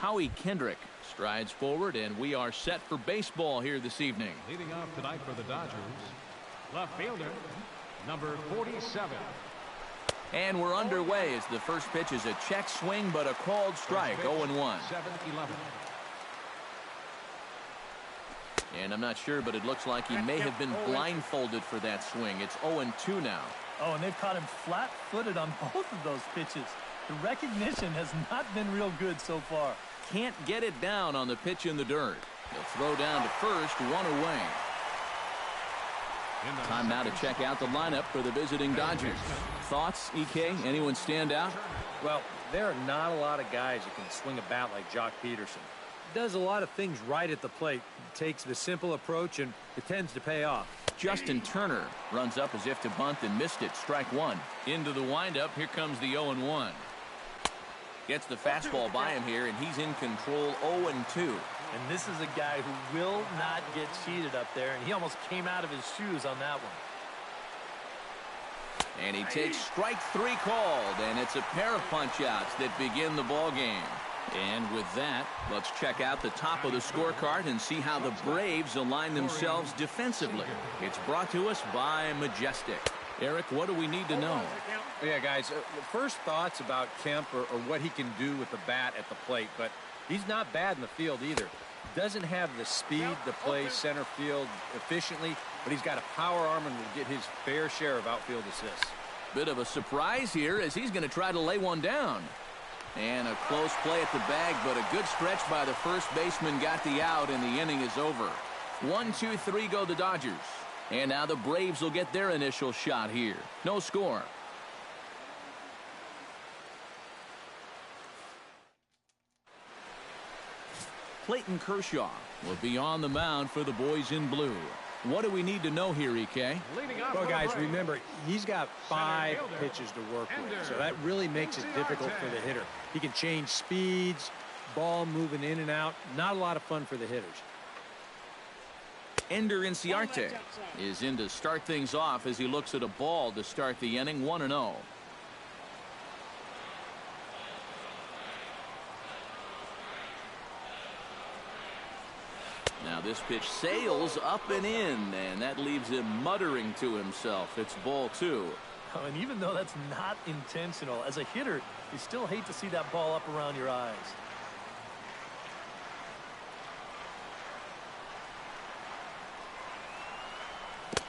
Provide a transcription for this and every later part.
Howie Kendrick strides forward, and we are set for baseball here this evening. Leading off tonight for the Dodgers, left fielder, number 47. And we're underway as the first pitch is a check swing, but a called strike, 0-1. 7-11. And I'm not sure, but it looks like he may have been blindfolded for that swing. It's 0-2 now. Oh, and they've caught him flat-footed on both of those pitches. The recognition has not been real good so far. Can't get it down on the pitch in the dirt. He'll throw down to first, one away. Time now to check out the lineup for the visiting Dodgers. Thoughts, EK? Anyone stand out? Well, there are not a lot of guys that can swing a bat like Jock Peterson. Does a lot of things right at the plate. Takes the simple approach, and it tends to pay off. Justin Turner runs up as if to bunt and missed it. Strike one. Into the windup. Here comes the 0-1. Gets the fastball by him here, and he's in control. 0-2. And this is a guy who will not get cheated up there, and he almost came out of his shoes on that one. And he takes strike three called, and it's a pair of punch-outs that begin the ball game. And with that, let's check out the top of the scorecard and see how the Braves align themselves defensively. It's brought to us by Majestic. Eric, what do we need to know? Yeah, guys, first thoughts about Kemp or what he can do with the bat at the plate, but he's not bad in the field either. Doesn't have the speed to play center field efficiently, but he's got a power arm and will get his fair share of outfield assists. Bit of a surprise here as he's going to try to lay one down. And a close play at the bag, but a good stretch by the first baseman got the out, and the inning is over. 1, 2, 3 go the Dodgers. And now the Braves will get their initial shot here. No score. Clayton Kershaw will be on the mound for the boys in blue. What do we need to know here, EK? Well, guys, remember, he's got 5 pitches to work with, so that really makes it difficult for the hitter. He can change speeds, ball moving in and out. Not a lot of fun for the hitters. Ender Inciarte is in to start things off as he looks at a ball to start the inning. 1-0. Now this pitch sails up and in, and that leaves him muttering to himself. It's ball 2. Oh, and even though that's not intentional, as a hitter, you still hate to see that ball up around your eyes.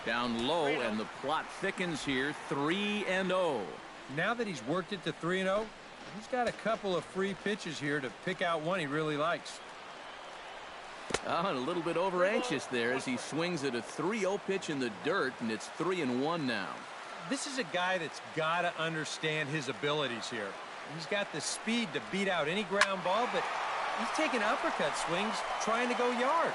Down low, and the plot thickens here. 3-0. Now that he's worked it to 3-0, he's got a couple of free pitches here to pick out one he really likes. Oh, and a little bit over anxious there as he swings at a 3-0 pitch in the dirt, and it's 3-1 now. This is a guy that's got to understand his abilities here. He's got the speed to beat out any ground ball, but he's taking uppercut swings trying to go yard.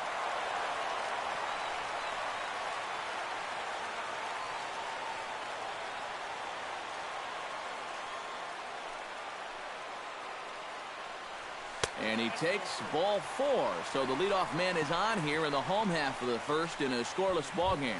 And he takes ball 4. So the leadoff man is on here in the home half of the first in a scoreless ball game.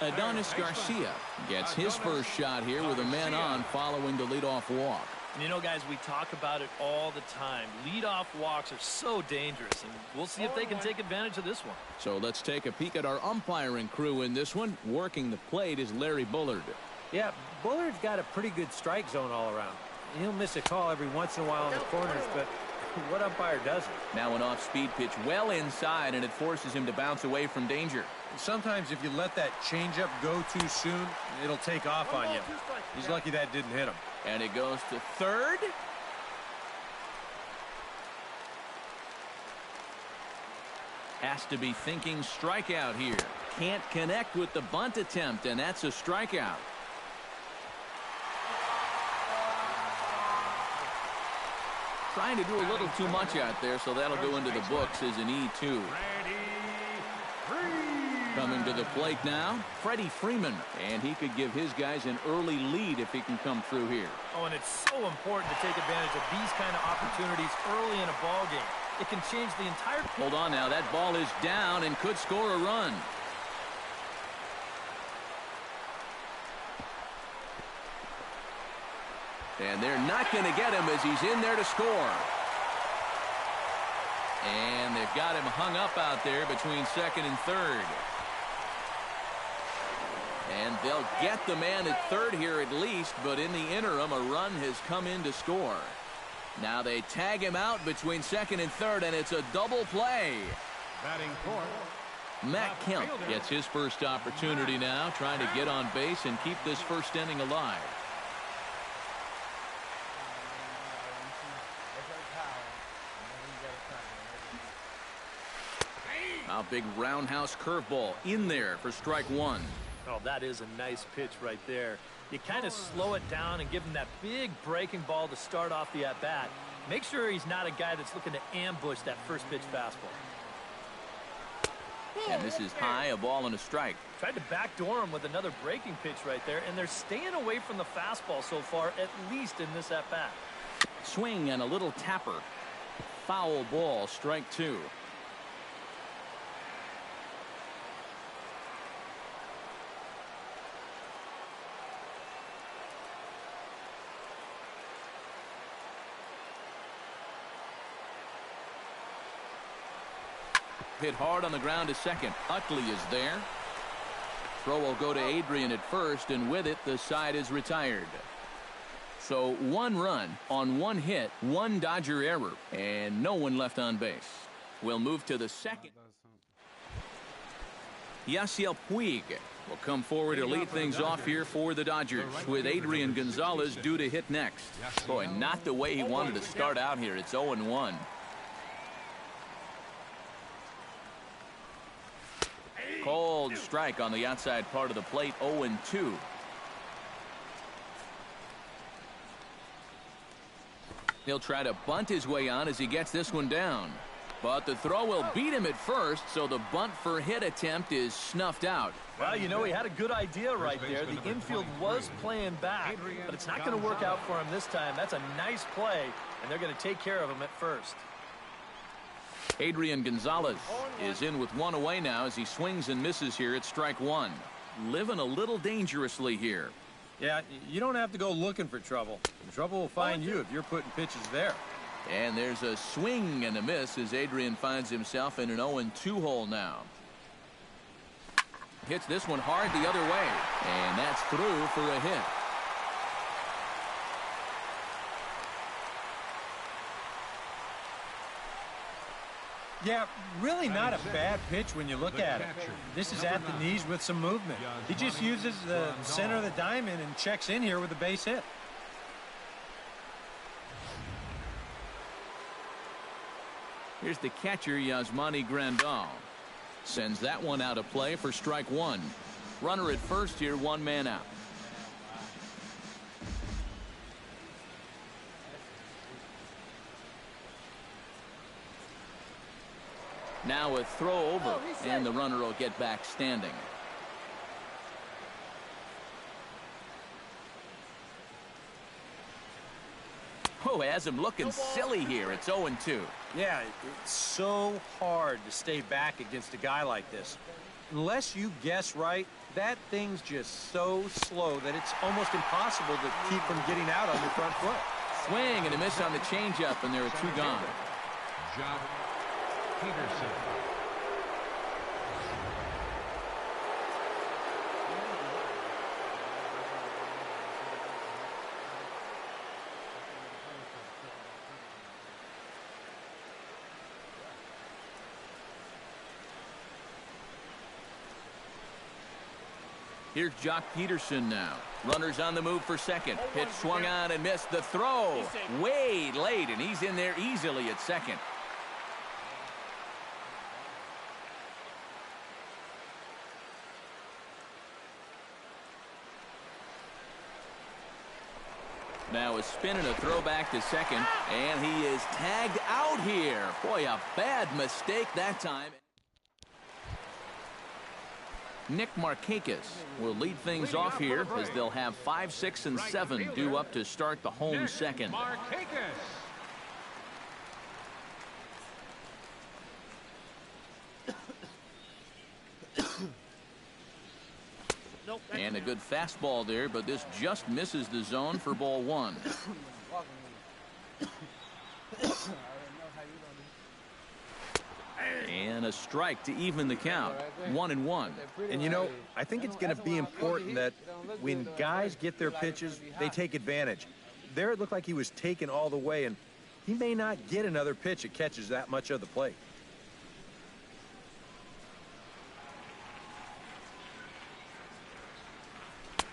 Adonis Garcia gets his first shot here with a man on following the leadoff walk. You know, guys, we talk about it all the time. Leadoff walks are so dangerous, and we'll see if they can take advantage of this one. So let's take a peek at our umpiring crew in this one. Working the plate is Larry Bullard. Yeah, Bullard's got a pretty good strike zone all around. He'll miss a call every once in a while in the corners, but what umpire doesn't? Now an off-speed pitch well inside, and it forces him to bounce away from danger. Sometimes if you let that changeup go too soon, it'll take off on you. He's lucky that didn't hit him. And it goes to third. Has to be thinking strikeout here. Can't connect with the bunt attempt, and that's a strikeout. Trying to do a little too much out there, so that'll go into the books as an E2. Coming to the plate now, Freddie Freeman, and he could give his guys an early lead if he can come through here. Oh, and it's so important to take advantage of these kind of opportunities early in a ball game. It can change the entire... Hold on now, that ball is down and could score a run. And they're not going to get him as he's in there to score. And they've got him hung up out there between second and third. And they'll get the man at third here at least, but in the interim, a run has come in to score. Now they tag him out between second and third, and it's a double play. Batting fourth. Matt Kemp gets his first opportunity now, trying to get on base and keep this first inning alive. A big roundhouse curveball in there for strike one. Oh, that is a nice pitch right there. You kind of slow it down and give him that big breaking ball to start off the at-bat. Make sure he's not a guy that's looking to ambush that first pitch fastball. And this is high, a ball and a strike. Tried to backdoor him with another breaking pitch right there, and they're staying away from the fastball so far, at least in this at-bat. Swing and a little tapper. Foul ball, strike two. Hit hard on the ground to second. Utley is there. Throw will go to Adrian at first, and with it, the side is retired. So one run on one hit, one Dodger error, and no one left on base. We'll move to the second. Yasiel Puig will come forward to lead things off here for the Dodgers, with Adrian Gonzalez due to hit next. Boy, not the way he wanted to start out here. It's 0-1. Cold strike on the outside part of the plate, 0-2. He'll try to bunt his way on as he gets this one down. But the throw will beat him at first, so the bunt for hit attempt is snuffed out. Well, you know, he had a good idea right there. The infield was playing back, but it's not going to work out for him this time. That's a nice play, and they're going to take care of him at first. Adrian Gonzalez is in with one away now as he swings and misses here at strike one. Living a little dangerously here. Yeah, you don't have to go looking for trouble. Trouble will find you if you're putting pitches there. And there's a swing and a miss as Adrian finds himself in an 0-2 hole now. Hits this one hard the other way, and that's through for a hit. Yeah, really not a bad pitch when you look at it. This is at the knees with some movement. He just uses the center of the diamond and checks in here with a base hit. Here's the catcher, Yasmani Grandal. Sends that one out of play for strike one. Runner at first here, one man out. Now a throw over, and the runner will get back standing. Oh, has him looking silly here. It's 0-2. Yeah, it's so hard to stay back against a guy like this. Unless you guess right, that thing's just so slow that it's almost impossible to keep from getting out on your front foot. Swing and a miss on the changeup, and there are two gone. Jock Peterson. Here's Jock Peterson now. Runners on the move for second. Pitch swung on and missed. The throw way late, and he's in there easily at second. Now a spin and a throw back to second, and he is tagged out here. Boy, a bad mistake that time. Nick Markakis will lead things off here as they'll have 5, 6, and 7 due up to start the home second. Markakis. And a good fastball there, but this just misses the zone for ball one. And a strike to even the count. 1-1. And you know, I think it's going to be important that when guys get their pitches, they take advantage. There it looked like he was taken all the way, and he may not get another pitch that catches that much of the plate.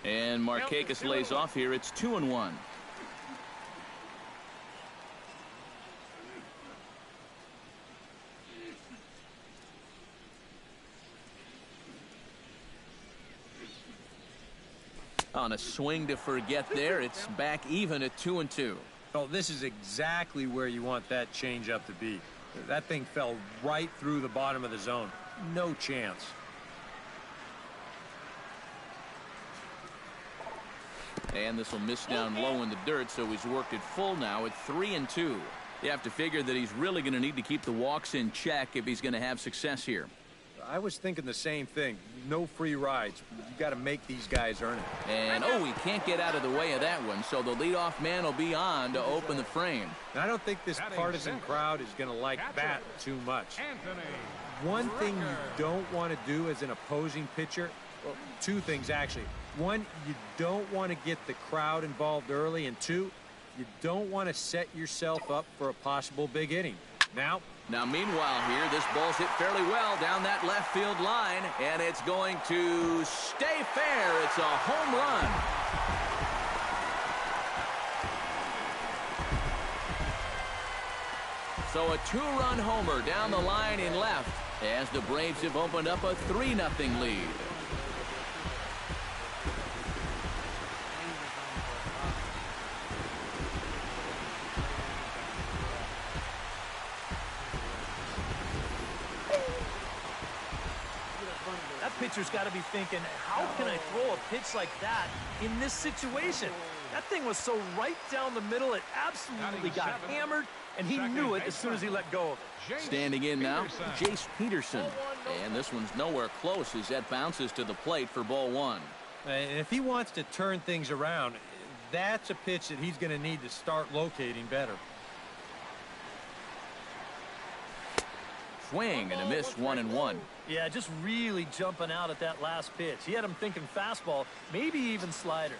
And Markakis lays off here. It's 2-1. On a swing to forget there, it's back even at 2-2. Oh, this is exactly where you want that changeup to be. That thing fell right through the bottom of the zone. No chance. And this will miss down low in the dirt, so he's worked it full now at 3-2. You have to figure that he's really going to need to keep the walks in check if he's going to have success here. I was thinking the same thing. No free rides. You got to make these guys earn it. And, oh, he can't get out of the way of that one, so the leadoff man will be on to open the frame. And I don't think this partisan crowd is going to like that too much. One thing you don't want to do as an opposing pitcher, well, two things actually. One, you don't want to get the crowd involved early, and two, you don't want to set yourself up for a possible big inning. Now, meanwhile here, this ball's hit fairly well down that left field line, and it's going to stay fair. It's a home run. So a two-run homer down the line in left as the Braves have opened up a 3-0 lead. Pitcher's got to be thinking, how can I throw a pitch like that in this situation? That thing was so right down the middle, it absolutely got hammered, and he knew it as soon as he let go of it. Standing in now, Jace Peterson. And this one's nowhere close as that bounces to the plate for ball one. And if he wants to turn things around, that's a pitch that he's going to need to start locating better. Swing and a miss, 1-1. Yeah, just really jumping out at that last pitch. He had him thinking fastball, maybe even slider.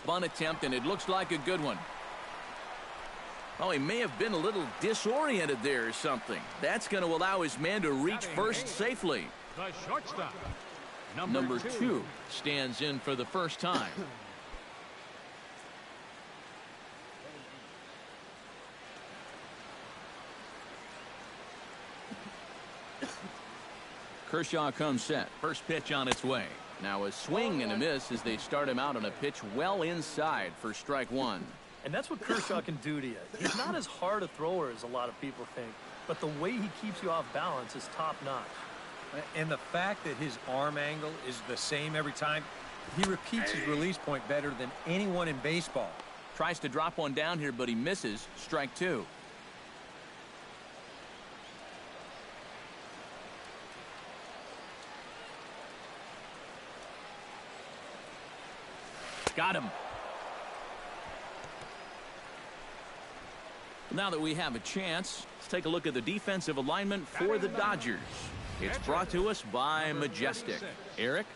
Bunt attempt, and it looks like a good one. Oh, he may have been a little disoriented there or something. That's going to allow his man to reach first safely. The shortstop, Number two stands in for the first time. Kershaw comes set. First pitch on its way. Now a swing and a miss as they start him out on a pitch well inside for strike one. And that's what Kershaw can do to you. He's not as hard a thrower as a lot of people think, but the way he keeps you off balance is top-notch. And the fact that his arm angle is the same every time, he repeats his release point better than anyone in baseball. Tries to drop one down here, but he misses. Strike two. Got him. Now that we have a chance, let's take a look at the defensive alignment for the Dodgers. It's brought to us by Majestic. Eric?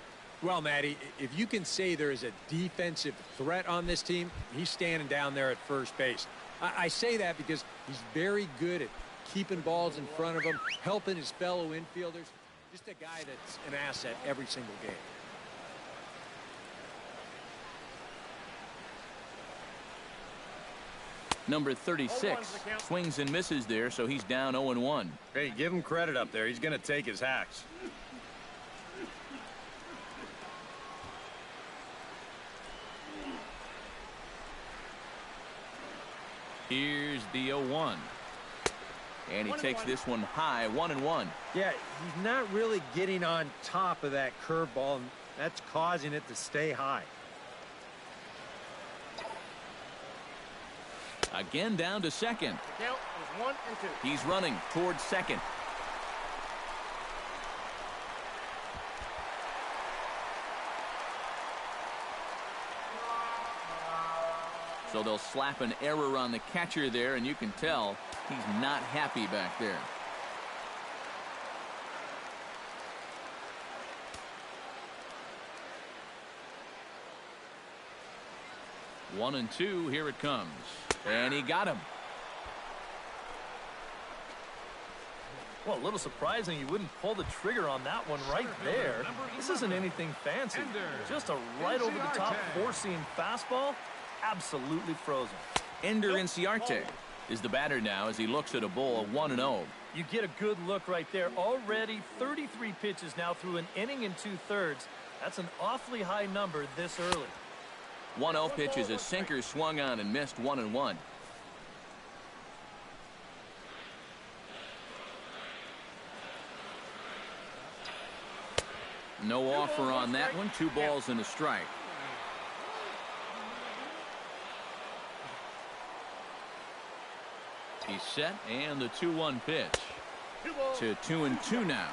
Well, Matty, if you can say there is a defensive threat on this team, he's standing down there at first base. I say that because he's very good at keeping balls in front of him, helping his fellow infielders. Just a guy that's an asset every single game. Number 36 swings and misses there, so he's down 0-1. Hey, give him credit up there. He's going to take his hacks. Here's the 0-1. And he takes this one high, 1-1. Yeah, he's not really getting on top of that curveball, and that's causing it to stay high. Again down to second. Count is 1 and 2. He's running towards second. So they'll slap an error on the catcher there, and you can tell he's not happy back there. One and two, here it comes. And he got him. Well, a little surprising you wouldn't pull the trigger on that one right there. This isn't anything fancy. Just a right over the top four-seam fastball. Absolutely frozen. Ender Inciarte is the batter now as he looks at a bowl of 1-0. You get a good look right there. Already 33 pitches now through an inning and 2/3. That's an awfully high number this early. 1-0 pitch is a sinker swung on and missed 1-1. No offer on that one. 2 balls and a strike. He's set, and the 2-1 pitch. To 2-2 now.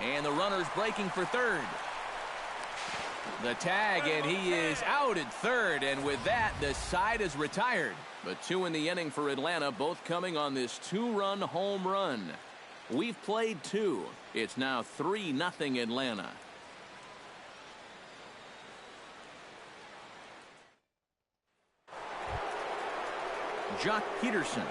And the runner's breaking for third. The tag, and he is out at third, and with that, the side is retired. But 2 in the inning for Atlanta, both coming on this 2-run home run. We've played 2. It's now 3-0 Atlanta. Jock Peterson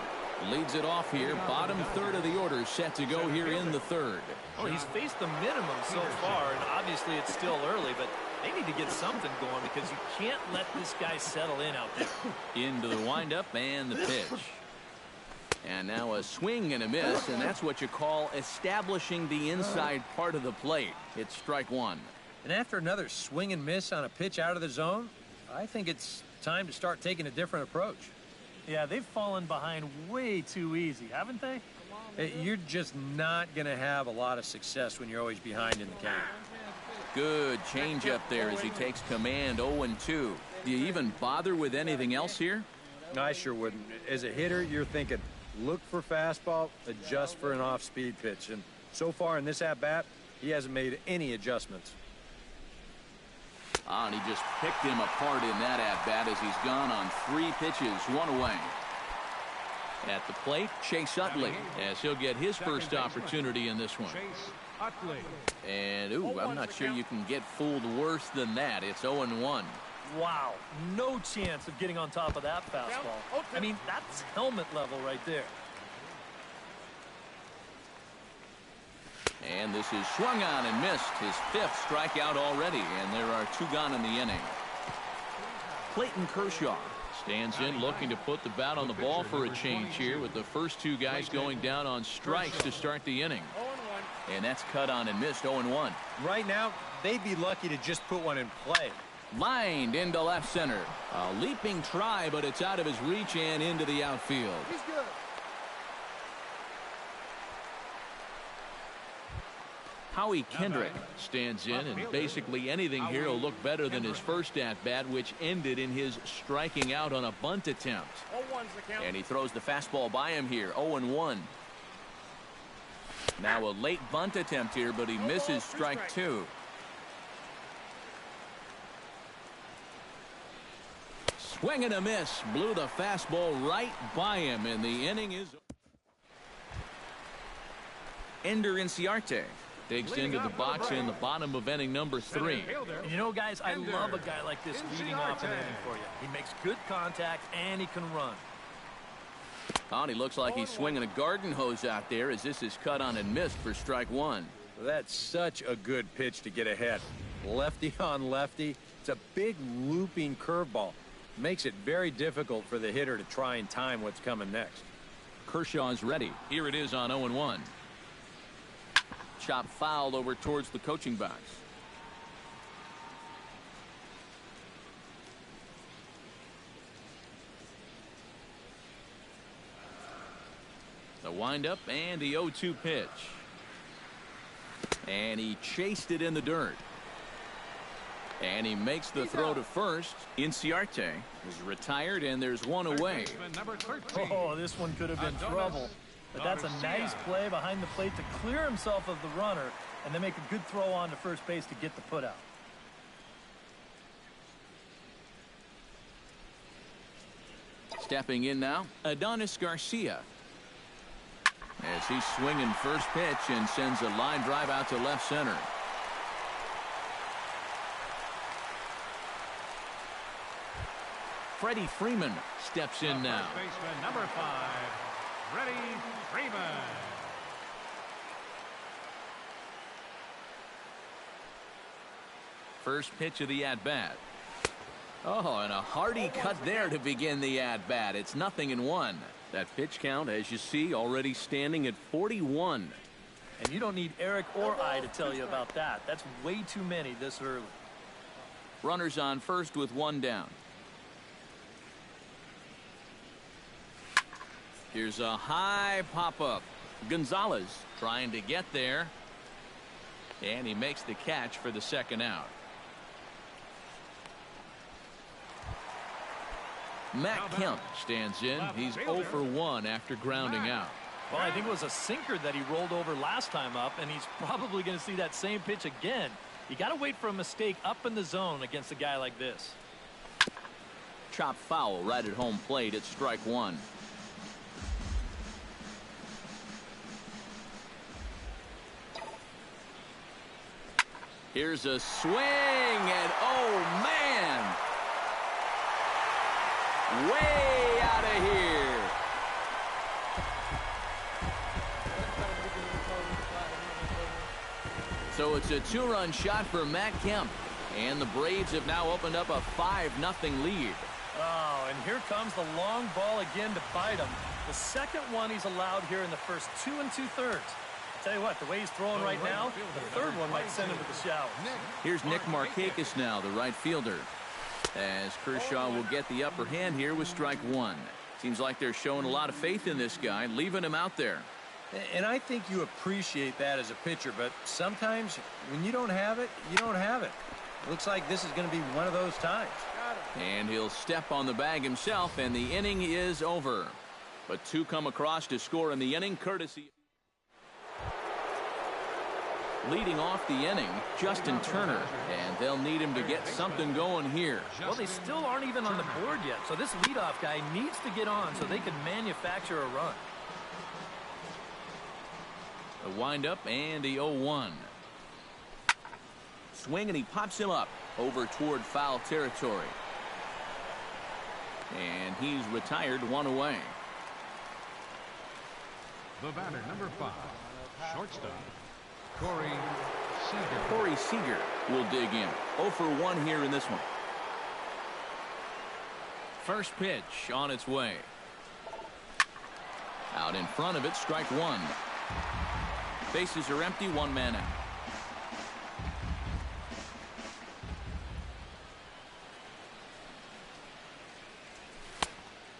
leads it off here. Bottom third of the order set to go here in the third. Oh, he's faced the minimum so far, and obviously it's still early, but they need to get something going because you can't let this guy settle in out there. Into the windup and the pitch. And now a swing and a miss, and that's what you call establishing the inside part of the plate. It's strike one. And after another swing and miss on a pitch out of the zone, I think it's time to start taking a different approach. Yeah, they've fallen behind way too easy, haven't they? You're just not going to have a lot of success when you're always behind in the count. Good changeup there as he takes command. 0-2. Do you even bother with anything else here? No, I sure wouldn't. As a hitter, you're thinking, look for fastball, adjust for an off-speed pitch. And so far in this at-bat, he hasn't made any adjustments. And he just picked him apart in that at-bat as he's gone on 3 pitches, 1 away. At the plate, Chase Utley, as he'll get his first opportunity in this one. And, I'm not sure you can get fooled worse than that. It's 0-1. Wow, no chance of getting on top of that fastball. I mean, that's helmet level right there. And this is swung on and missed. His 5th strikeout already, and there are 2 gone in the inning. Clayton Kershaw stands in looking to put the bat on the ball for a change here with the first 2 guys going down on strikes to start the inning. And that's cut on and missed. 0-1. Right now, they'd be lucky to just put one in play. Lined into left center. A leaping try, but it's out of his reach and into the outfield. He's good. Howie Kendrick stands in, and basically anything here will look better than his first at-bat, which ended in his striking out on a bunt attempt. And he throws the fastball by him here. 0-1. Now a late bunt attempt here, but he misses strike 2. Swing and a miss. Blew the fastball right by him, and the inning is... Ender Inciarte digs into the box in the bottom of inning number 3. You know, guys, I love a guy like this leading off an inning for you. He makes good contact, and he can run. Oh, and he looks like he's swinging a garden hose out there as this is cut on and missed for strike 1. That's such a good pitch to get ahead. Lefty on lefty. It's a big looping curveball. Makes it very difficult for the hitter to try and time what's coming next. Kershaw's ready. Here it is on 0-1. Chop fouled over towards the coaching box. The windup and the 0-2 pitch. And he chased it in the dirt. And he makes the throw to first. Inciarte is retired, and there's 1 away. Oh, this one could have been trouble. But that's a nice play behind the plate to clear himself of the runner and then make a good throw on to first base to get the put out. Stepping in now, Adonis Garcia. As he's swinging first pitch and sends a line drive out to left center. Freddie Freeman steps in now. First baseman, number 5, Freddie Freeman. First pitch of the at-bat. Oh, and a hearty cut there to begin the at-bat. It's 0-1. That pitch count, as you see, already standing at 41. And you don't need Eric or I to tell you about that. That's way too many this early. Runners on first with one down. Here's a high pop-up. Gonzalez trying to get there. And he makes the catch for the second out. Matt Kemp stands in. He's 0 for 1 after grounding out. Well, I think it was a sinker that he rolled over last time up, and he's probably going to see that same pitch again. You got to wait for a mistake up in the zone against a guy like this. Chop foul right at home plate. It's strike one. Here's a swing, and oh man, way out of here. So it's a two-run shot for Matt Kemp, and the Braves have now opened up a 5-0 lead. Oh, and here comes the long ball again to bite him. The second one he's allowed here in the first 2 2/3. Tell you what, the way he's throwing right now, the third one might send him to the shower. Here's Nick Markakis now, the right fielder. As Kershaw will get the upper hand here with strike one. Seems like they're showing a lot of faith in this guy, leaving him out there. And I think you appreciate that as a pitcher, but sometimes when you don't have it, you don't have it. Looks like this is going to be one of those times. And he'll step on the bag himself, and the inning is over. But two come across to score in the inning, courtesy. Leading off the inning, Justin Turner, and they'll need him to get something going here. Well, they still aren't even on the board yet, so this leadoff guy needs to get on so they can manufacture a run. A windup and the 0-1. Swing, and he pops him up over toward foul territory. And he's retired, one away. The batter, number 5, shortstop, Corey Seager. Corey Seager will dig in. 0 for 1 here in this one. First pitch on its way. Out in front of it, strike one. Bases are empty, one man out.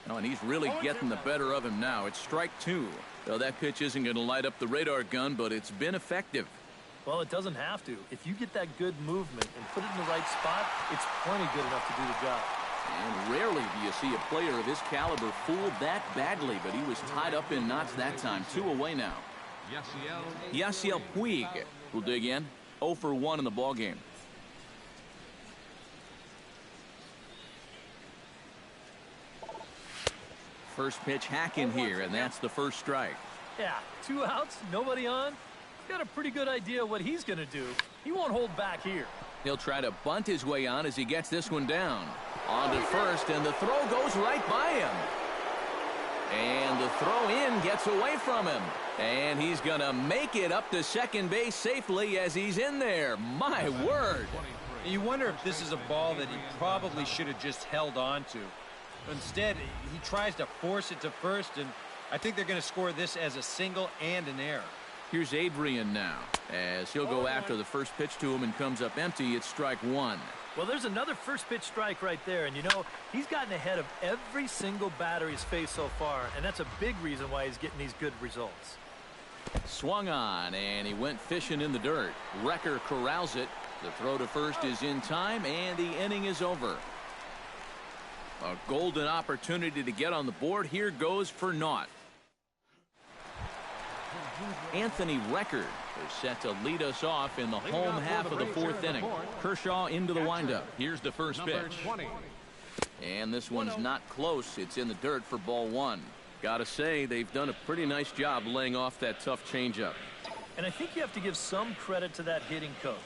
Oh, and he's really getting the better of him now. It's strike two. Though that pitch isn't going to light up the radar gun, but it's been effective. Well, it doesn't have to. If you get that good movement and put it in the right spot, it's plenty good enough to do the job. And rarely do you see a player of his caliber fooled that badly, but he was tied up in knots that time. 2 away now. Yasiel Puig will dig in. 0 for 1 in the ballgame. First pitch hack in here, and that's the first strike. Yeah, 2 outs, nobody on. Got a pretty good idea what he's going to do. He won't hold back here. He'll try to bunt his way on as he gets this one down. On to first, and the throw goes right by him. And the throw in gets away from him. And he's going to make it up to second base safely as he's in there. My word. You wonder if this is a ball that he probably should have just held on to. Instead, he tries to force it to first, and I think they're going to score this as a single and an error. Here's Adrian now, as he'll go after the first pitch to him and comes up empty. It's strike one. Well, there's another first pitch strike right there, and you know, he's gotten ahead of every single batter he's faced so far, and that's a big reason why he's getting these good results. Swung on, and he went fishing in the dirt. Wrecker corrals it. The throw to first is in time, and the inning is over. A golden opportunity to get on the board. Here goes for naught. Anthony Record is set to lead us off in the home half of the fourth inning. Kershaw into the windup. Here's the first pitch. And this one's not close. It's in the dirt for ball one. Gotta say, they've done a pretty nice job laying off that tough changeup. And I think you have to give some credit to that hitting coach.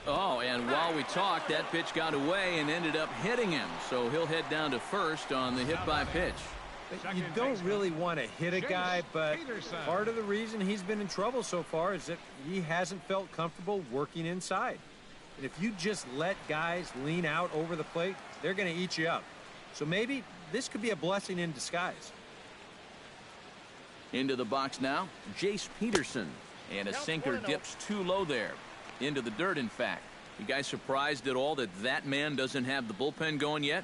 Oh, and while we talked, that pitch got away and ended up hitting him. So he'll head down to first on the hit by pitch. You don't really want to hit a guy, but part of the reason he's been in trouble so far is that he hasn't felt comfortable working inside. And if you just let guys lean out over the plate, they're going to eat you up. So maybe this could be a blessing in disguise. Into the box now, Jace Peterson. And a sinker dips too low there. Into the dirt, in fact. You guys surprised at all that that man doesn't have the bullpen going yet?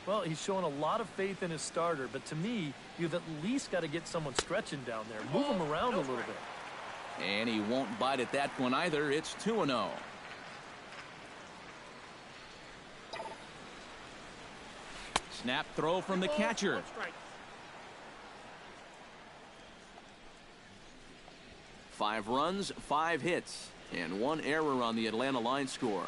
Well, he's showing a lot of faith in his starter, but to me, you've at least got to get someone stretching down there. Move him around a little bit. And he won't bite at that one either. It's 2-0. Snap throw from the catcher. Five runs, 5 hits, and 1 error on the Atlanta line score.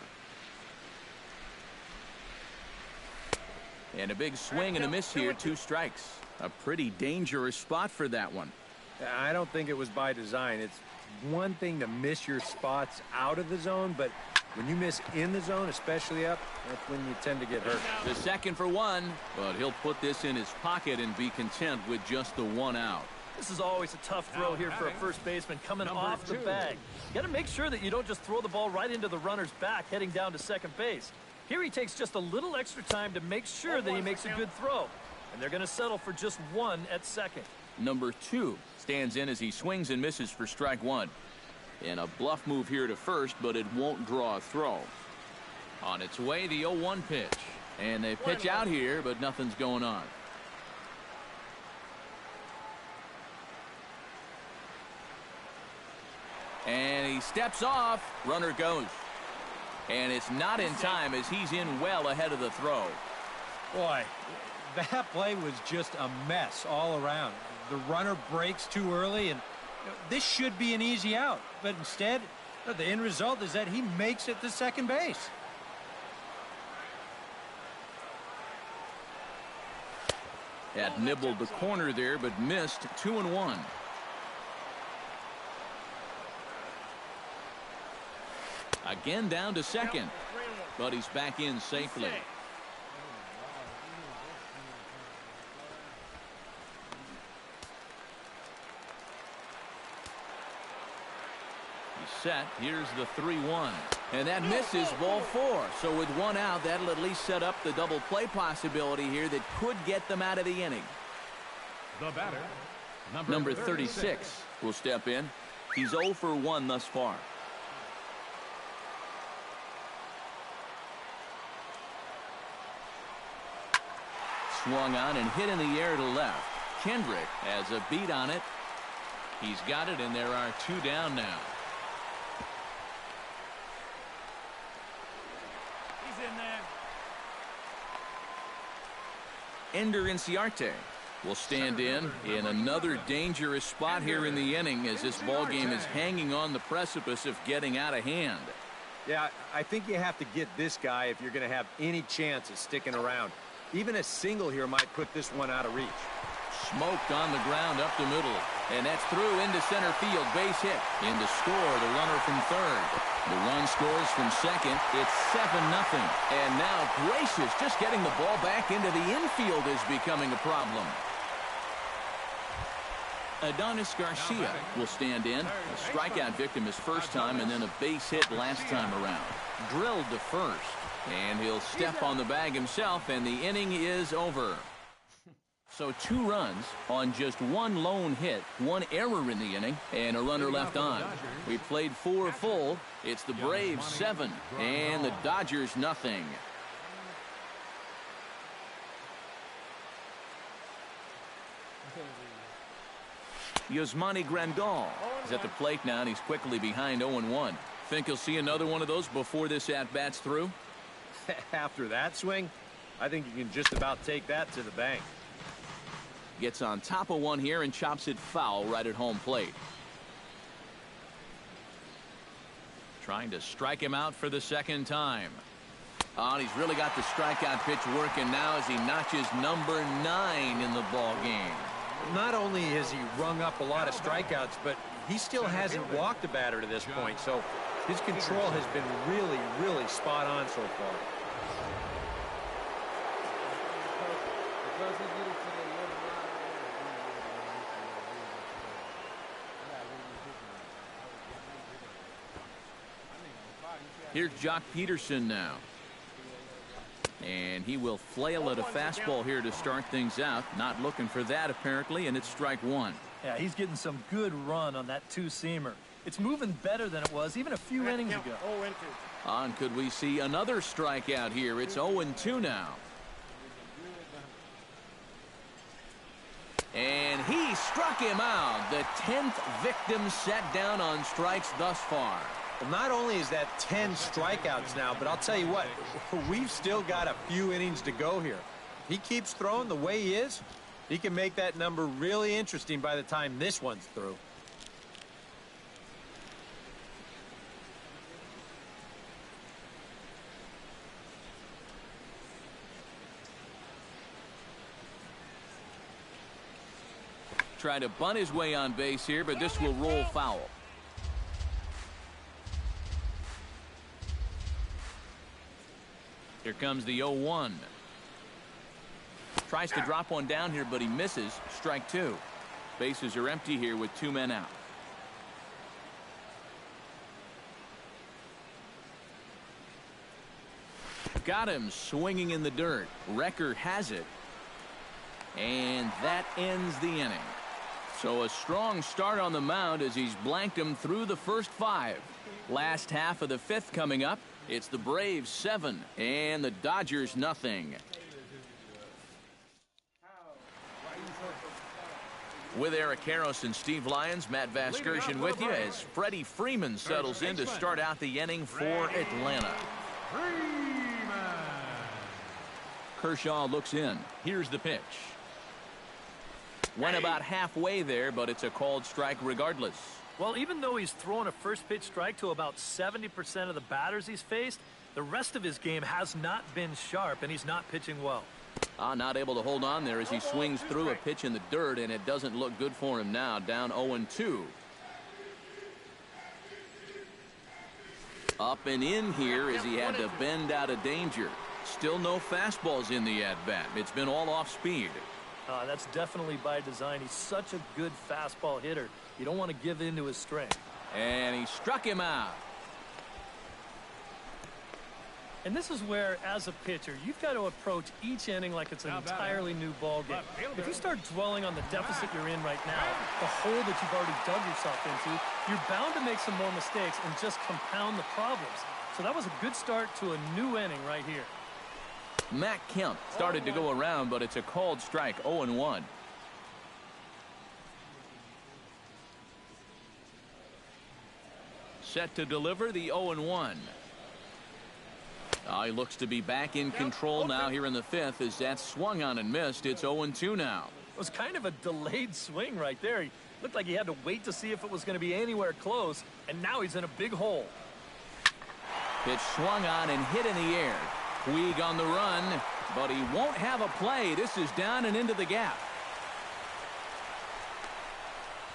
And a big swing and a miss here, 2 strikes. A pretty dangerous spot for that one. I don't think it was by design. It's one thing to miss your spots out of the zone, but when you miss in the zone, especially up, that's when you tend to get hurt. The second for 1, but he'll put this in his pocket and be content with just the 1 out. This is always a tough throw here for a first baseman coming off the bag. You got to make sure that you don't just throw the ball right into the runner's back heading down to second base. Here he takes just a little extra time to make sure that he makes a good throw. And they're going to settle for just 1 at second. Number 2 stands in as he swings and misses for strike 1. And a bluff move here to first, but it won't draw a throw. On its way, the 0-1 pitch. And they pitch out here, but nothing's going on. And he steps off. Runner goes. And it's not in time as he's in well ahead of the throw. Boy, that play was just a mess all around. The runner breaks too early, and this should be an easy out. But instead, the end result is that he makes it to second base. Had nibbled the corner there, but missed. 2-1. Again down to second, but he's back in safely. He's set. Here's the 3-1. And that misses ball 4. So with 1 out, that'll at least set up the double play possibility here that could get them out of the inning. The batter, number 36 will step in. He's 0 for 1 thus far. Swung on and hit in the air to left. Kendrick has a beat on it. He's got it, and there are 2 down now. He's in there. Ender Inciarte will stand in another dangerous spot here in the inning as this ball game is hanging on the precipice of getting out of hand. Yeah, I think you have to get this guy if you're going to have any chance of sticking around. Even a single here might put this one out of reach. Smoked on the ground up the middle. And that's through into center field. Base hit. In to score the runner from third. The run scores from second. It's 7-0. And now, gracious, just getting the ball back into the infield is becoming a problem. Adonis Garcia will stand in. A strikeout victim his first time and then a base hit last time around. Drilled to first. And he'll step on the bag himself, and the inning is over. So 2 runs on just 1 lone hit, 1 error in the inning, and a runner left on. We played 4 full. It's the Braves 7 and the Dodgers nothing. Yasmani Grandal is at the plate now, and he's quickly behind 0-1. Think he'll see another one of those before this at-bat's through? After that swing, I think you can just about take that to the bank. Gets on top of one here and chops it foul right at home plate. Trying to strike him out for the second time. Oh, and he's really got the strikeout pitch working now as he notches number 9 in the ball game. Not only has he rung up a lot of strikeouts, but he still hasn't walked a batter to this point. So his control has been really, really spot on so far. Here's Jock Peterson now. And he will flail at a fastball here to start things out. Not looking for that, apparently, and it's strike 1. Yeah, he's getting some good run on that two-seamer. It's moving better than it was even a few innings ago. On could we see another strikeout here? It's 0-2 now. And he struck him out. The 10th victim set down on strikes thus far. Well, not only is that 10 strikeouts now, but I'll tell you what, we've still got a few innings to go here. If he keeps throwing the way he is, he can make that number really interesting by the time this one's through. Try to bunt his way on base here, but this will roll foul. Here comes the 0-1. Tries to drop one down here, but he misses. Strike 2. Bases are empty here with 2 men out. Got him swinging in the dirt. Recker has it. And that ends the inning. So a strong start on the mound as he's blanked him through the first 5. Last half of the 5th coming up. It's the Braves 7 and the Dodgers nothing. With Eric Karros and Steve Lyons, Matt Vasgersian with you as Freddie Freeman settles in to start out the inning for Atlanta. Kershaw looks in. Here's the pitch. Went about halfway there, but it's a called strike regardless. Well, even though he's thrown a first pitch strike to about 70% of the batters he's faced, the rest of his game has not been sharp, and he's not pitching well. Not able to hold on there as he swings through a pitch in the dirt, and it doesn't look good for him now. Down 0-2. Up and in here as he had to bend out of danger. Still no fastballs in the at-bat. It's been all off speed. That's definitely by design. He's such a good fastball hitter. You don't want to give in to his strength. And he struck him out. And this is where, as a pitcher, you've got to approach each inning like it's an entirely new ball game. If you start dwelling on the deficit you're in right now, the hole that you've already dug yourself into, you're bound to make some more mistakes and just compound the problems. So that was a good start to a new inning right here. Matt Kemp started to go around, but it's a called strike. 0-1. Set to deliver the 0-1. He looks to be back in control now here in the 5th as that swung on and missed. It's 0-2 now. It was kind of a delayed swing right there. He looked like he had to wait to see if it was going to be anywhere close, and now he's in a big hole. Pitch swung on and hit in the air. Puig on the run, but he won't have a play. This is down and into the gap.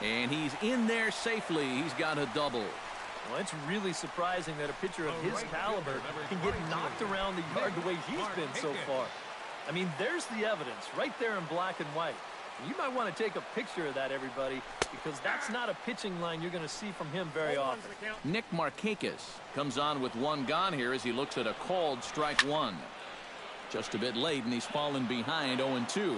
And he's in there safely. He's got a double. Well, it's really surprising that a pitcher of his caliber can get knocked around the yard the way he's been so far. I mean, there's the evidence right there in black and white. You might want to take a picture of that, everybody, because that's not a pitching line you're going to see from him very often. Nick Markakis comes on with 1 gone here as he looks at a called strike 1. Just a bit late, and he's fallen behind 0-2.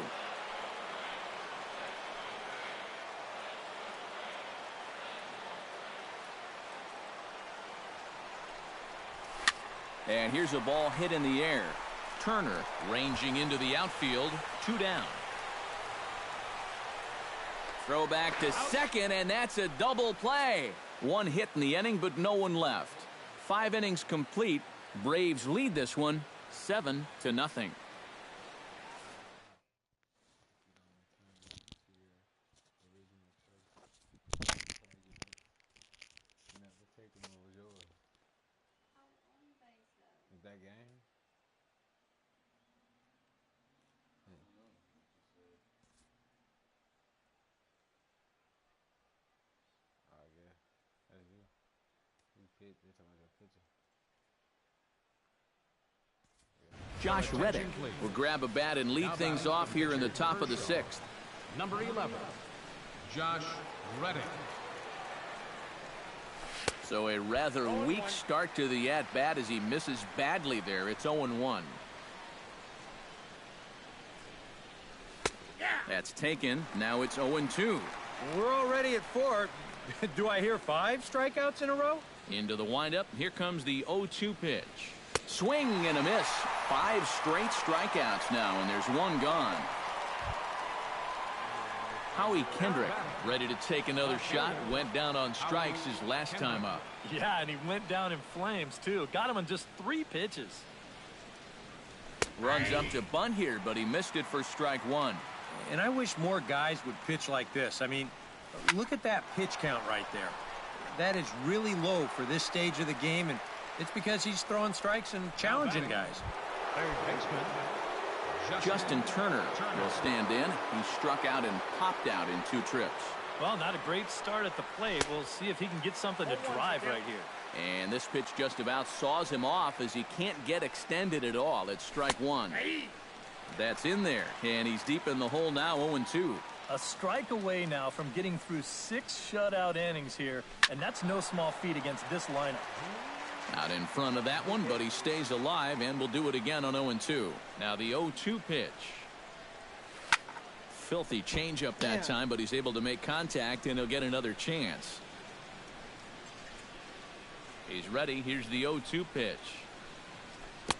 And here's a ball hit in the air. Turner ranging into the outfield. 2 down. Throw back to second, and that's a double play. 1 hit in the inning, but no one left. 5 innings complete. Braves lead this one 7-0. That game? Josh Reddick will grab a bat and lead things off here in the top of the sixth. Number 11, Josh Reddick. So a rather weak start to the at-bat as he misses badly there. It's 0-1. That's taken. Now it's 0-2. We're already at 4. Do I hear 5 strikeouts in a row? Into the windup. Here comes the 0-2 pitch. Swing and a miss. 5 straight strikeouts now, and there's 1 gone. Howie Kendrick ready to take another shot. Went down on strikes his last time up. Yeah, and he went down in flames, too. Got him on just 3 pitches. Runs up to bunt here, but he missed it for strike 1. And I wish more guys would pitch like this. I mean, look at that pitch count right there. That is really low for this stage of the game, and it's because he's throwing strikes and challenging guys. Third baseman, Justin Turner will stand in. He struck out and popped out in 2 trips. Well, not a great start at the plate. We'll see if he can get something to drive right here. And this pitch just about saws him off as he can't get extended at all. It's strike 1. That's in there, and he's deep in the hole now, 0-2. A strike away now from getting through 6 shutout innings here, and that's no small feat against this lineup. Out in front of that one, but he stays alive and will do it again on 0-2. Now the 0-2 pitch. Filthy changeup that time, but he's able to make contact, and he'll get another chance. He's ready. Here's the 0-2 pitch.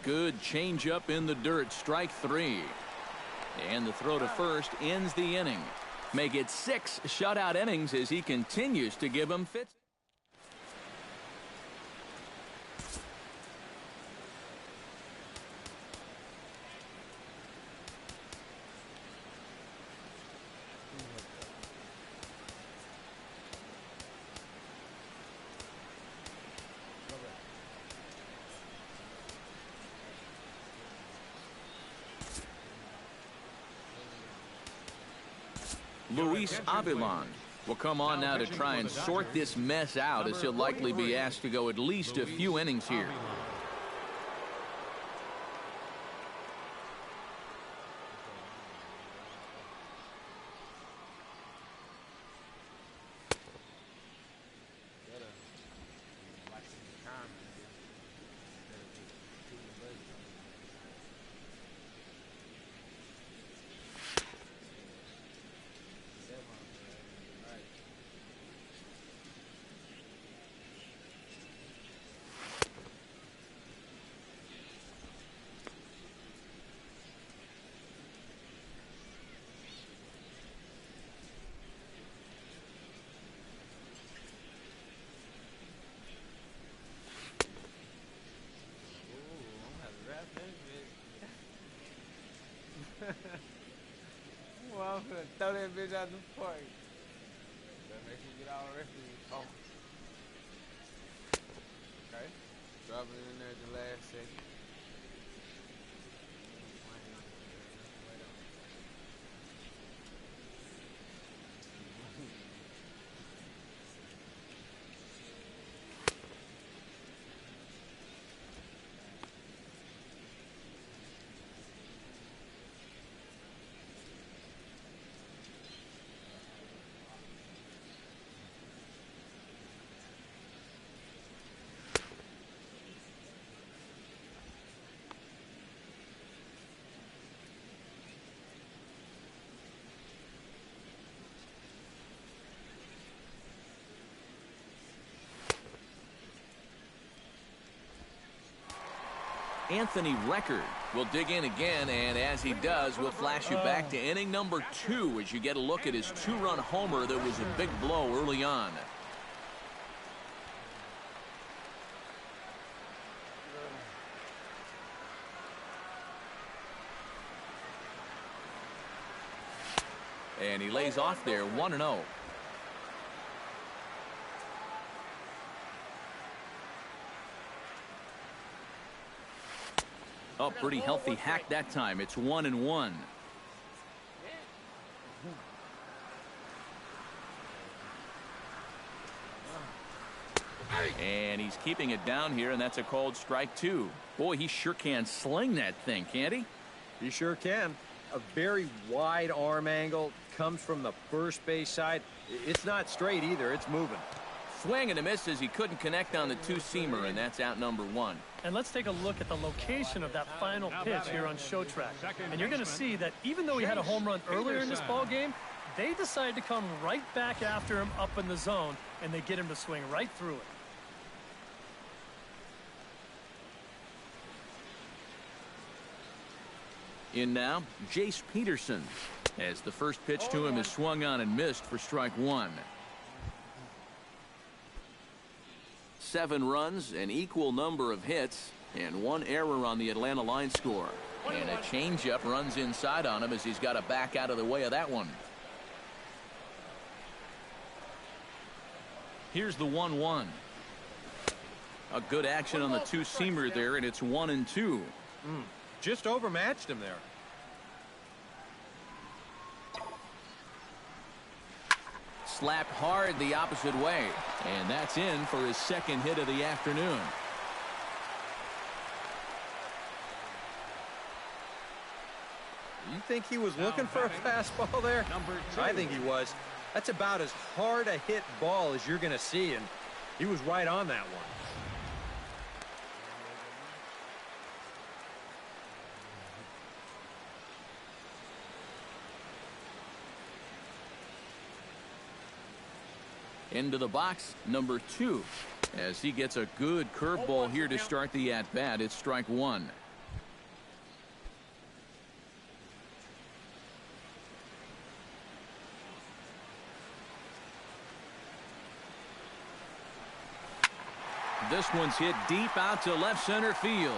Good changeup in the dirt. Strike 3. And the throw to first ends the inning. Make it 6 shutout innings as he continues to give him fits. Luis Avilan will come on now to try and sort this mess out, as he'll likely be asked to go at least a few innings here. Well, I'm gonna throw that bitch out the park. Better make sure you get all the rest of it. Oh. Okay. Drop it in there at the last second. Anthony Record will dig in again, and as he does, we'll flash you back to inning number 2 as you get a look at his 2-run homer that was a big blow early on. And he lays off there, 1-0. Oh, pretty healthy hack that time. It's 1-1. And he's keeping it down here, and that's a called strike 2. Boy, he sure can sling that thing, can't he? He sure can. A very wide arm angle, comes from the first base side. It's not straight either. It's moving. Swing and a miss as he couldn't connect on the two-seamer, and that's out number 1. And let's take a look at the location of that final pitch here on Show Track. And you're going to see that even though he had a home run earlier in this ball game, they decide to come right back after him up in the zone, and they get him to swing right through it. In now, Jace Peterson, as the first pitch to him is swung on and missed for strike 1. 7 runs, an equal number of hits, and 1 error on the Atlanta line score. And a changeup runs inside on him as he's got to back out of the way of that one. Here's the 1-1. A good action on the two-seamer there, and it's 1-2. Just overmatched him there. Slapped hard the opposite way, and that's in for his second hit of the afternoon. You think he was looking for a fastball there? I think he was. That's about as hard a hit ball as you're going to see, and he was right on that one. Into the box, number 2, as he gets a good curveball here to start the at-bat. It's strike 1. This one's hit deep out to left center field.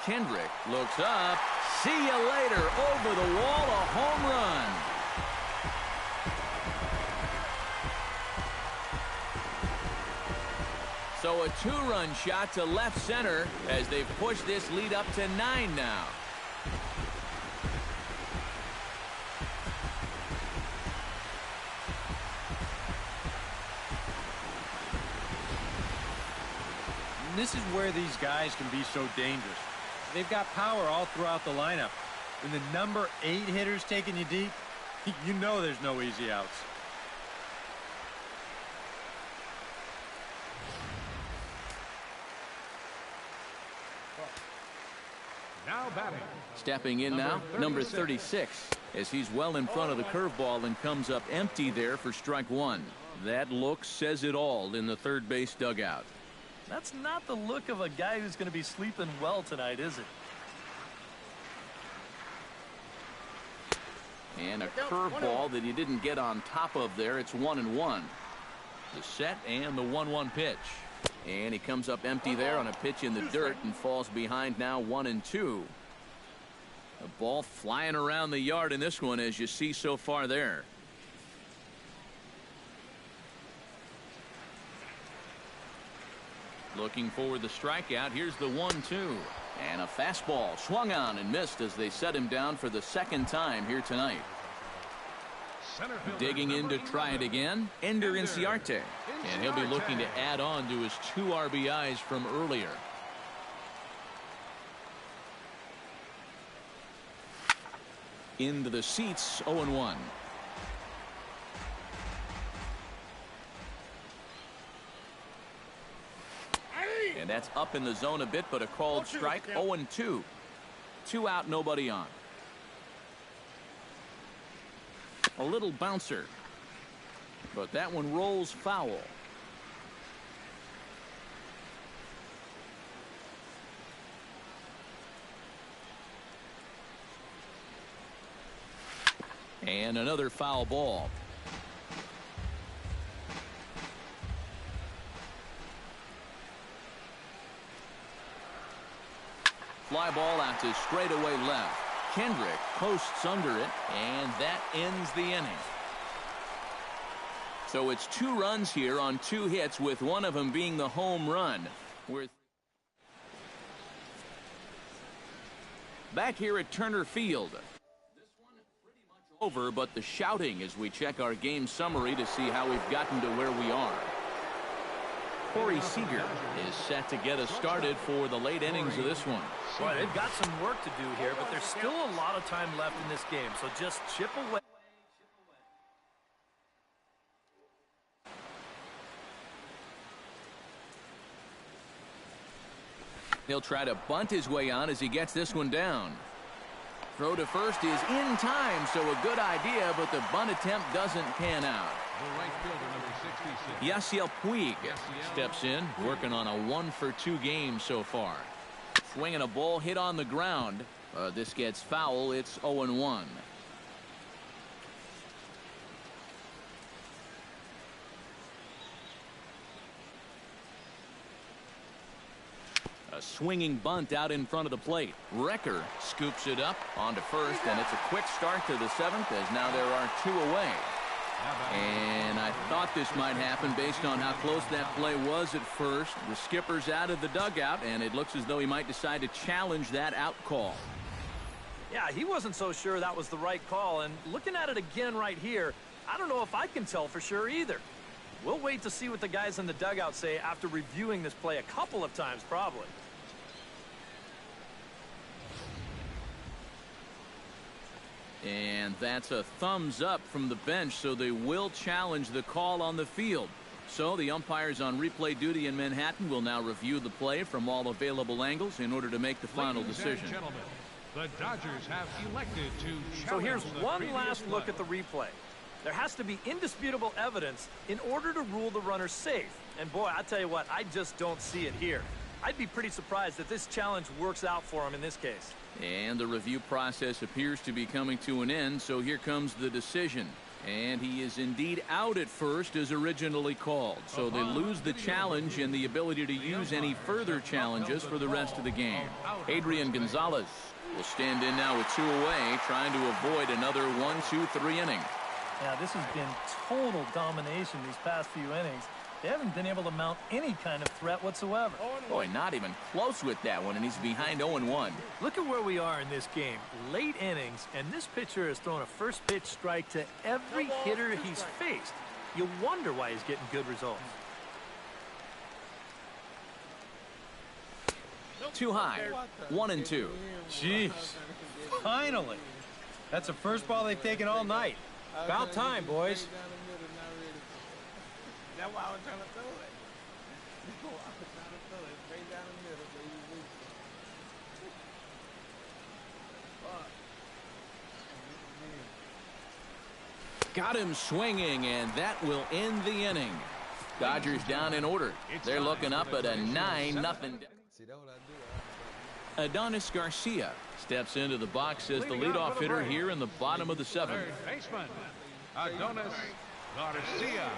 Kendrick looks up. See you later. Over the wall, a home run. So a 2-run shot to left center as they've pushed this lead up to 9 now. And this is where these guys can be so dangerous. They've got power all throughout the lineup. When the number 8 hitter's taking you deep, you know there's no easy outs. Now batting. Stepping in now, number 36, as he's well in front of the curveball and comes up empty there for strike 1. That look says it all in the third base dugout. That's not the look of a guy who's going to be sleeping well tonight, is it? And a curveball that he didn't get on top of there. It's 1-1. The set and the 1-1 pitch. And he comes up empty there on a pitch in the dirt and falls behind now 1-2. A ball flying around the yard in this one, as you see so far there. Looking for the strikeout. Here's the 1-2. And a fastball swung on and missed as they set him down for the second time here tonight. Digging in to try it again, Ender Inciarte. And he'll be looking to add on to his 2 RBIs from earlier. Into the seats, 0-1. And that's up in the zone a bit, but a called strike. 0-2. 2 out, nobody on. A little bouncer, but that one rolls foul. And another foul ball. Fly ball out to straightaway left. Kendrick posts under it, and that ends the inning. So it's 2 runs here on 2 hits, with one of them being the home run. We're back here at Turner Field. This one pretty much over, but the shouting as we check our game summary to see how we've gotten to where we are. Corey Seager is set to get us started for the late innings of this one. Boy, they've got some work to do here, but there's still a lot of time left in this game, so just chip away. He'll try to bunt his way on as he gets this one down. Throw to first is in time, so a good idea, but the bunt attempt doesn't pan out. The right fielder, number 66. Yasiel Puig steps in, working on a 1-for-2 game so far. Swinging a ball hit on the ground. This gets foul. It's 0-1. A swinging bunt out in front of the plate. Recker scoops it up onto first, and it's a quick start to the 7th as now there are 2 away. And I thought this might happen based on how close that play was at first. The skipper's out of the dugout, and it looks as though he might decide to challenge that out call. Yeah, he wasn't so sure that was the right call, and looking at it again right here, I don't know if I can tell for sure either. We'll wait to see what the guys in the dugout say after reviewing this play a couple of times probably. And that's a thumbs up from the bench, so they will challenge the call on the field. So the umpires on replay duty in Manhattan will now review the play from all available angles in order to make the final decision. Gentlemen, the Dodgers have elected to challenge. So here's the one previous last look play. at the replay. There has to be indisputable evidence in order to rule the runner safe. And boy, I tell you what, I just don't see it here. I'd be pretty surprised if this challenge works out for him in this case. And the review process appears to be coming to an end, so here comes the decision. And he is indeed out at first as originally called. So they lose the challenge and the ability to use any further challenges for the rest of the game. Adrian Gonzalez will stand in now with 2 away, trying to avoid another 1-2-3 inning. Yeah, this has been total domination these past few innings. They haven't been able to mount any kind of threat whatsoever. Boy, not even close with that one, and he's behind 0-1. Look at where we are in this game. Late innings, and this pitcher has thrown a first pitch strike to every hitter he's faced. You wonder why he's getting good results. Too high. 1-2. Jeez. Finally. That's the first ball they've taken all night. About time, boys. That's why I was trying to throw it. I was trying to throw it straight down the middle, baby. Fuck. Got him swinging, and that will end the inning. Dodgers down in order. They're looking up at a 9-0. See, that's what I do. Adonis Garcia steps into the box as the leadoff hitter here in the bottom of the 7th. Third baseman, Adonis Garcia.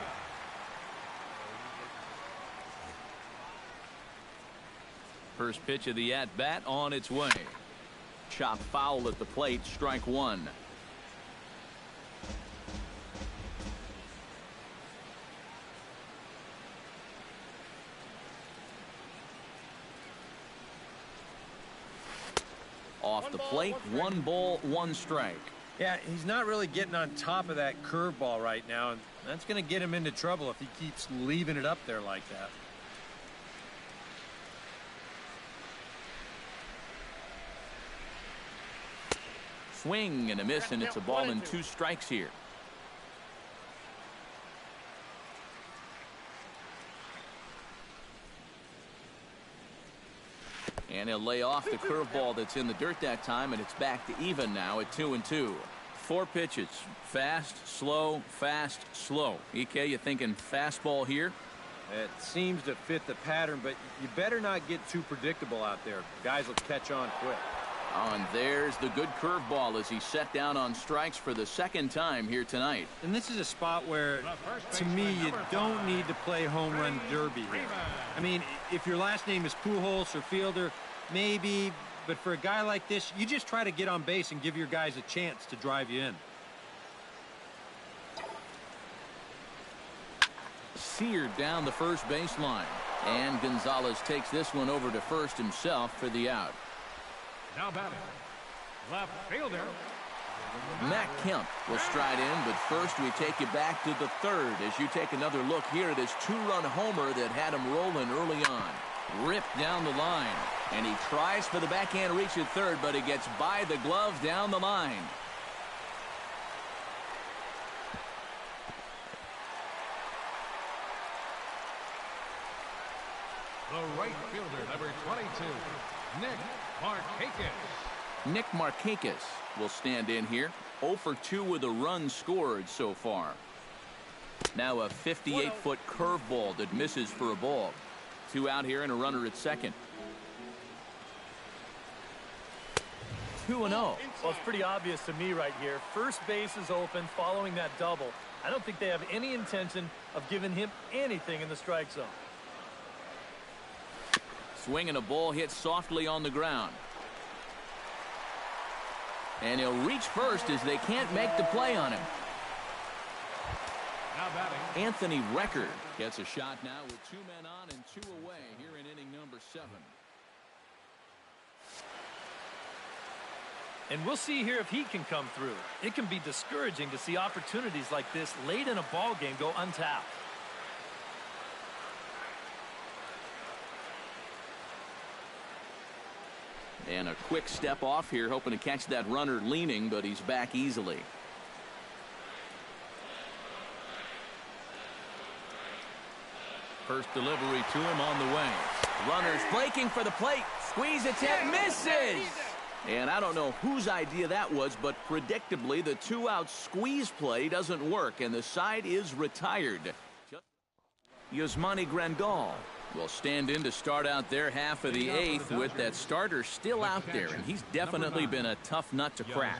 First pitch of the at-bat on its way. Chop foul at the plate, strike 1. Off the plate, 1 ball, 1 strike. Yeah, he's not really getting on top of that curveball right now, and that's going to get him into trouble if he keeps leaving it up there like that. Swing and a miss, and it's a ball and 2 strikes here. And he'll lay off the curveball that's in the dirt that time, and it's back to even now at 2-2. 4 pitches. Fast, slow, fast, slow. EK, you thinking fastball here? It seems to fit the pattern, but you better not get too predictable out there. Guys will catch on quick. Oh, and there's the good curveball as he's set down on strikes for the 2nd time here tonight. And this is a spot where, to me, you don't need to play home run derby here. I mean, if your last name is Pujols or Fielder, maybe, but for a guy like this, you just try to get on base and give your guys a chance to drive you in. Seared down the first baseline, and Gonzalez takes this one over to first himself for the out. Now batting, left fielder, Matt Kemp will stride in, but first we take you back to the third as you take another look here at his two-run homer that had him rolling early on. Ripped down the line, and he tries for the backhand reach at third, but he gets by the glove down the line. The right fielder, number 22, Nick Markakis. Nick Markakis will stand in here. 0 for 2 with a run scored so far. Now a 58-foot curveball that misses for a ball. 2 out here and a runner at second. 2-0. Well, it's pretty obvious to me right here. First base is open following that double. I don't think they have any intention of giving him anything in the strike zone. Swing and a ball hit softly on the ground. And he'll reach first as they can't make the play on him. Now batting, Anthony Record gets a shot now with 2 men on and 2 away here in inning number 7. And we'll see here if he can come through. It can be discouraging to see opportunities like this late in a ball game go untapped. And a quick step off here, hoping to catch that runner leaning, but he's back easily. First delivery to him on the way. Runners breaking for the plate. Squeeze attempt, misses! And I don't know whose idea that was, but predictably the 2-out squeeze play doesn't work, and the side is retired. Yasmani Grandal will stand in to start out their half of the 8th with that starter still out there, and he's definitely been a tough nut to crack.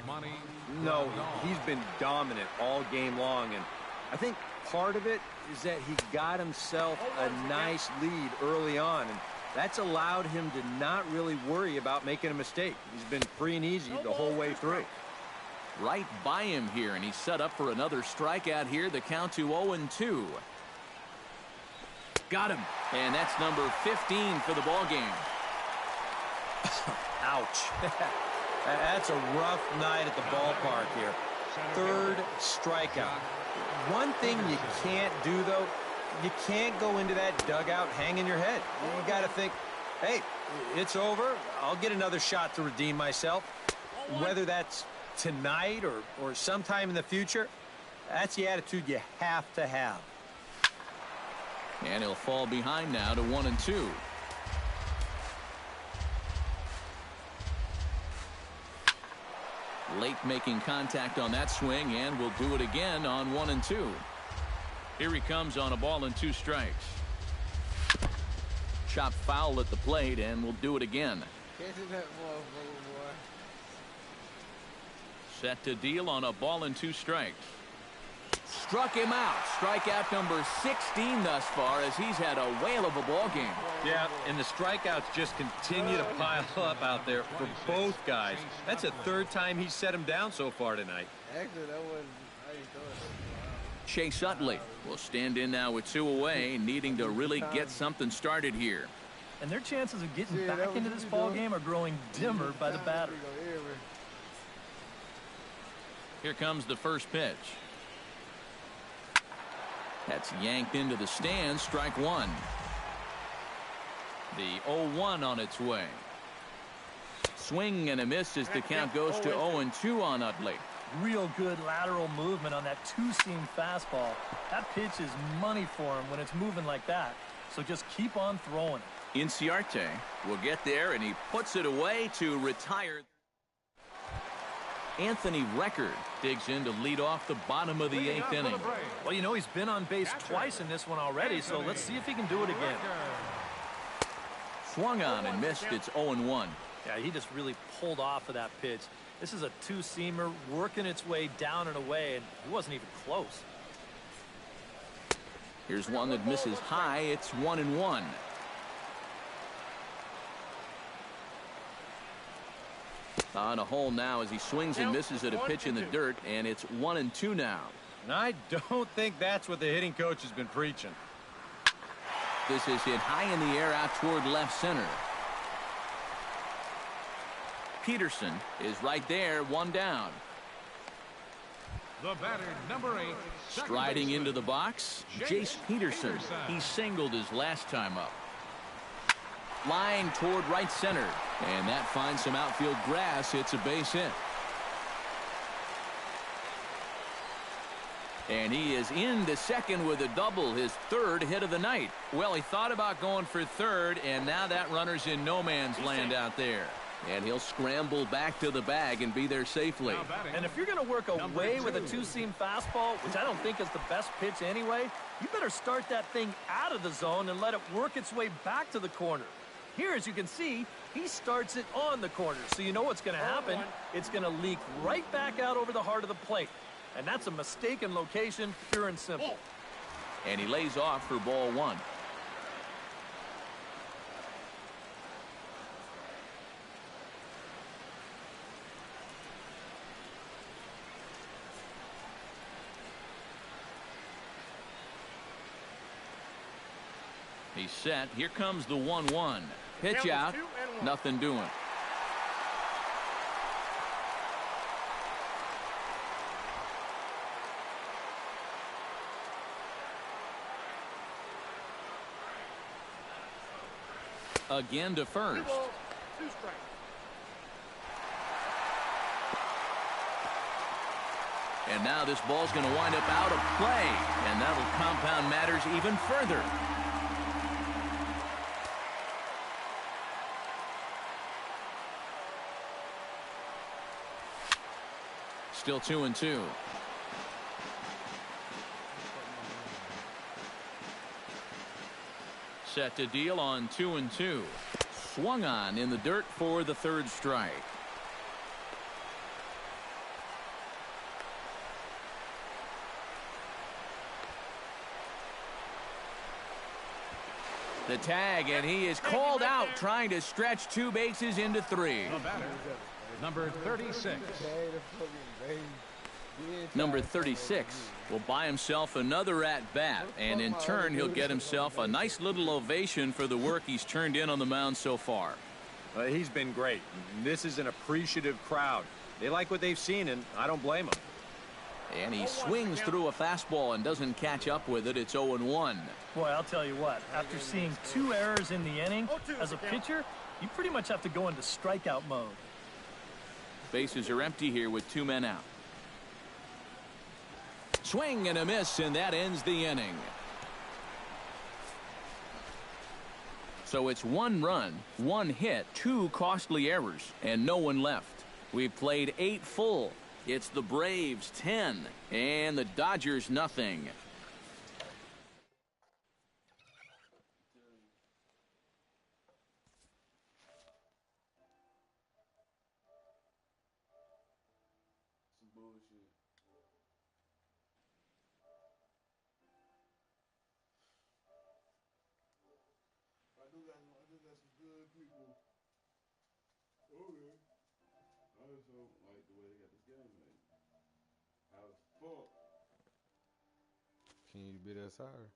No, he's been dominant all game long, and I think part of it is that he got himself a nice lead early on, and that's allowed him to not really worry about making a mistake. He's been free and easy the whole way through. Right by him here, and he's set up for another strikeout here. The count to 0-2. Got him. And that's number 15 for the ball game. Ouch. That's a rough night at the ballpark here. Third strikeout. One thing you can't do, though, you can't go into that dugout hanging your head. You got to think, hey, it's over. I'll get another shot to redeem myself. Whether that's tonight or sometime in the future, that's the attitude you have to have. And he'll fall behind now to 1-2. Late making contact on that swing, and will do it again on 1-2. Here he comes on a ball and 2 strikes. Chop foul at the plate, and will do it again. Set to deal on a ball and 2 strikes. Struck him out. Strikeout number 16 thus far, as he's had a whale of a ball game. Yeah, and the strikeouts just continue to pile up out there for both guys. That's the 3rd time he's set him down so far tonight. Actually, that wasn't how you throw it. Chase Utley will stand in now with 2 away, needing to really get something started here. And their chances of getting back into this ball game are growing dimmer by the batter. Here comes the first pitch. That's yanked into the stands. Strike 1. The 0-1 on its way. Swing and a miss as the count goes to 0-2 on Utley. Real good lateral movement on that 2-seam fastball. That pitch is money for him when it's moving like that. So just keep on throwing it. Inciarte will get there, and he puts it away to retire. Anthony Record digs in to lead off the bottom of the 8th inning. Well, you know, he's been on base twice in this one already, so let's see if he can do it again. Swung on and missed. It's 0-1. Yeah, he just really pulled off of that pitch. This is a 2-seamer working its way down and away, and he wasn't even close. Here's one that misses high. It's 1-1. On a hole now as he swings and misses at a pitch in the dirt, and it's 1-2 now. And I don't think that's what the hitting coach has been preaching. This is hit high in the air out toward left center. Peterson is right there, 1 down. The batter, number 8. Striding into the box, Jace Peterson. He singled his last time up. Line toward right center. And that finds some outfield grass. It's a base hit. And he is into second with a double, his third hit of the night. Well, he thought about going for third, and now that runner's in no man's land out there. And he'll scramble back to the bag and be there safely. And if you're going to work away with a two-seam fastball, which I don't think is the best pitch anyway, you better start that thing out of the zone and let it work its way back to the corner. Here, as you can see, he starts it on the corner, so you know what's going to happen. It's going to leak right back out over the heart of the plate. And that's a mistaken location, pure and simple. And he lays off for ball one. He's set. Here comes the 1-1. Pitch out. Nothing doing. Again to first. And now this ball's going to wind up out of play, and that'll compound matters even further. Still 2-2. Set to deal on 2-2. Swung on in the dirt for the third strike. The tag, and he is called out trying to stretch two bases into three. The batter, number 36. Number 36 will buy himself another at-bat, and in turn he'll get himself a nice little ovation for the work he's turned in on the mound so far. He's been great. This is an appreciative crowd. They like what they've seen, and I don't blame them. And he swings through a fastball and doesn't catch up with it. It's 0-1. Boy, I'll tell you what, after seeing 2 errors in the inning, as a pitcher, you pretty much have to go into strikeout mode. Bases are empty here with 2 men out. Swing and a miss, and that ends the inning. So it's 1 run, 1 hit, 2 costly errors, and no one left. We've played 8 full. It's the Braves 10 and the Dodgers nothing. Some bullshit. I do got some good people. Okay. I just don't like the way they got this game made. How it's fuck. Can you be that sorry?